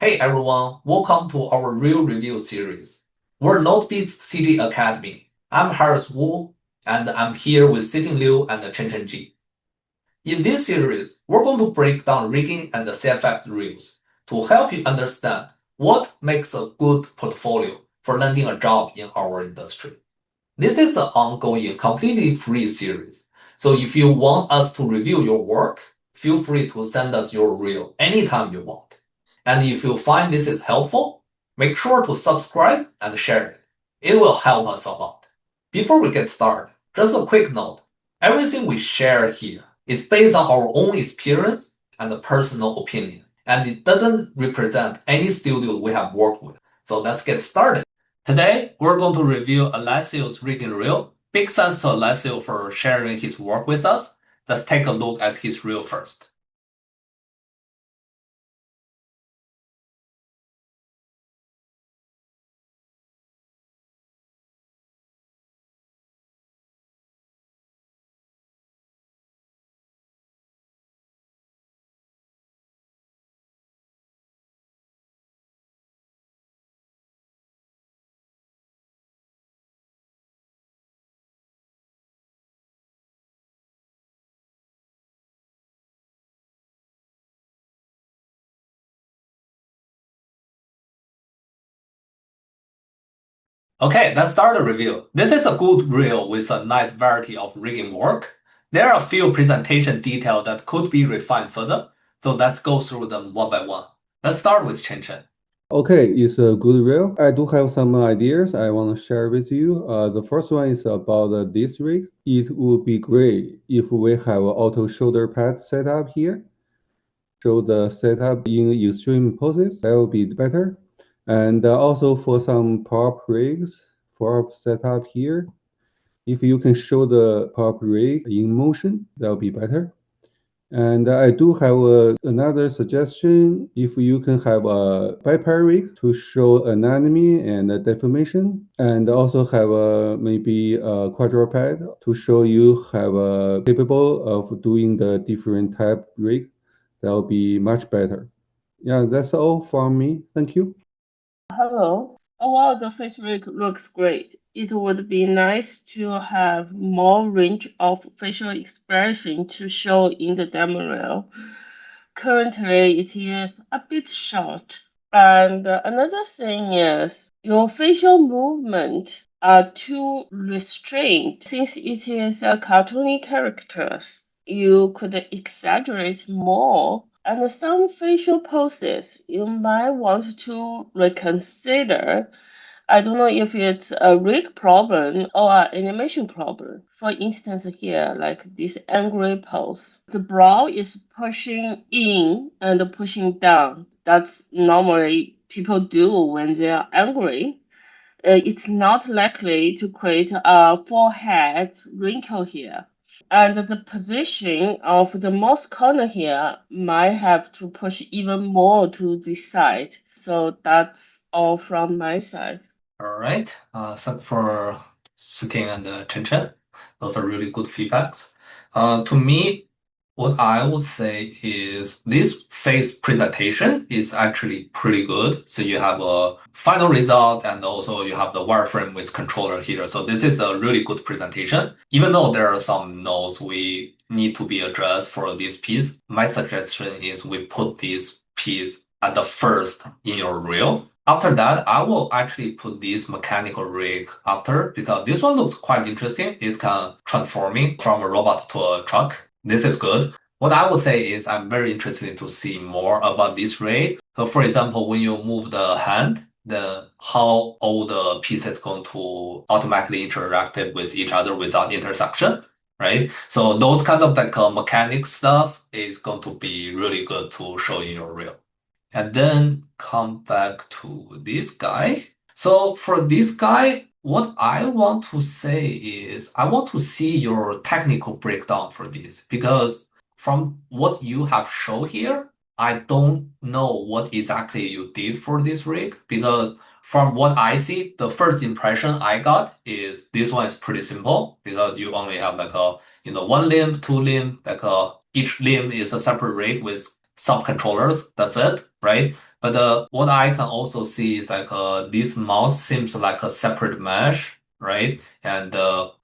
Hey everyone, welcome to our Real Review series. We're Notebeats CG Academy. I'm Harris Wu, and I'm here with Sitting Liu and Chen Ji. In this series, we're going to break down rigging and the CFX rules to help you understand what makes a good portfolio for landing a job in our industry. This is an ongoing, completely free series. So if you want us to review your work, feel free to send us your reel anytime you want. And if you find this is helpful, make sure to subscribe and share it. It will help us a lot. Before we get started, just a quick note. Everything we share here is based on our own experience and personal opinion, and it doesn't represent any studio we have worked with. So let's get started. Today, we're going to review Alessio's rigging reel. Big thanks to Alessio for sharing his work with us. Let's take a look at his reel first. Okay, let's start the review. This is a good reel with a nice variety of rigging work. There are a few presentation details that could be refined further, so let's go through them one by one. Let's start with Chen Chen. Okay, it's a good reel. I do have some ideas I want to share with you. The first one is about this rig. It would be great if we have an auto shoulder pad set up here. Show the setup in extreme poses. That would be better. And also for some prop rigs, prop setup here. If you can show the prop rig in motion, that would be better. And I do have another suggestion. If you can have a bypass rig to show anatomy and deformation, and also have maybe a quadruped to show you have capable of doing the different type rig, that will be much better. Yeah, that's all from me. Thank you. Hello. While the face rig looks great, it would be nice to have more range of facial expression to show in the demo reel. Currently, it is a bit short. And another thing is your facial movement are too restrained since it is a cartoony characters. You could exaggerate more, and some facial poses you might want to reconsider. I don't know if it's a rig problem or an animation problem. For instance, here, like this angry pose, the brow is pushing in and pushing down. That's normally people do when they are angry. It's not likely to create a forehead wrinkle here. And the position of the mouse corner here might have to push even more to this side. So that's all from my side. All right. Thanks for Siting and Chen Chen. Those are really good feedbacks. To me, what I would say is this face presentation is actually pretty good. So you have a final result and also you have the wireframe with controller here. So this is a really good presentation. Even though there are some notes we need to be addressed for this piece, my suggestion is we put this piece at the first in your reel. After that, I will actually put this mechanical rig after because this one looks quite interesting. It's kind of transforming from a robot to a truck. This is good. What I would say is I'm very interested to see more about this rig. So for example, when you move the hand, then how all the pieces going to automatically interact with each other without intersection, right? So those kind of like mechanic stuff is going to be really good to show in your reel. And then come back to this guy. So for this guy, what I want to say is I want to see your technical breakdown for this because from what you have shown here, I don't know what exactly you did for this rig because from what I see, the first impression I got is this one is pretty simple because you only have like a one limb, two limb, like each limb is a separate rig with some controllers. That's it, right? But what I can also see is like this mouse seems like a separate mesh, right? And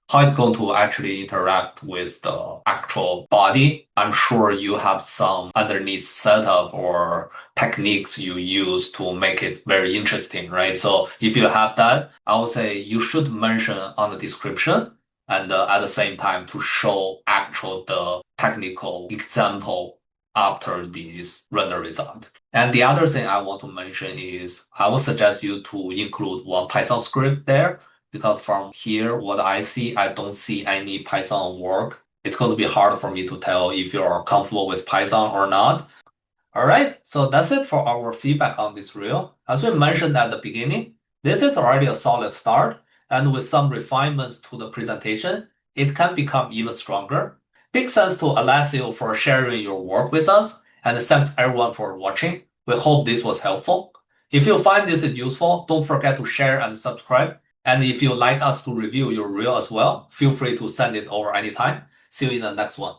how it's going to actually interact with the actual body. I'm sure you have some underneath setup or techniques you use to make it very interesting, right? So if you have that, I would say you should mention on the description and at the same time to show actual the technical example after this render result. And the other thing I want to mention is I would suggest you to include one Python script there because from here, what I see, I don't see any Python work. It's going to be hard for me to tell if you're comfortable with Python or not. All right, so that's it for our feedback on this reel. As we mentioned at the beginning, this is already a solid start, and with some refinements to the presentation, it can become even stronger. Big thanks to Alessio for sharing your work with us, and thanks everyone for watching. We hope this was helpful. If you find this useful, don't forget to share and subscribe. And if you'd like us to review your reel as well, feel free to send it over anytime. See you in the next one.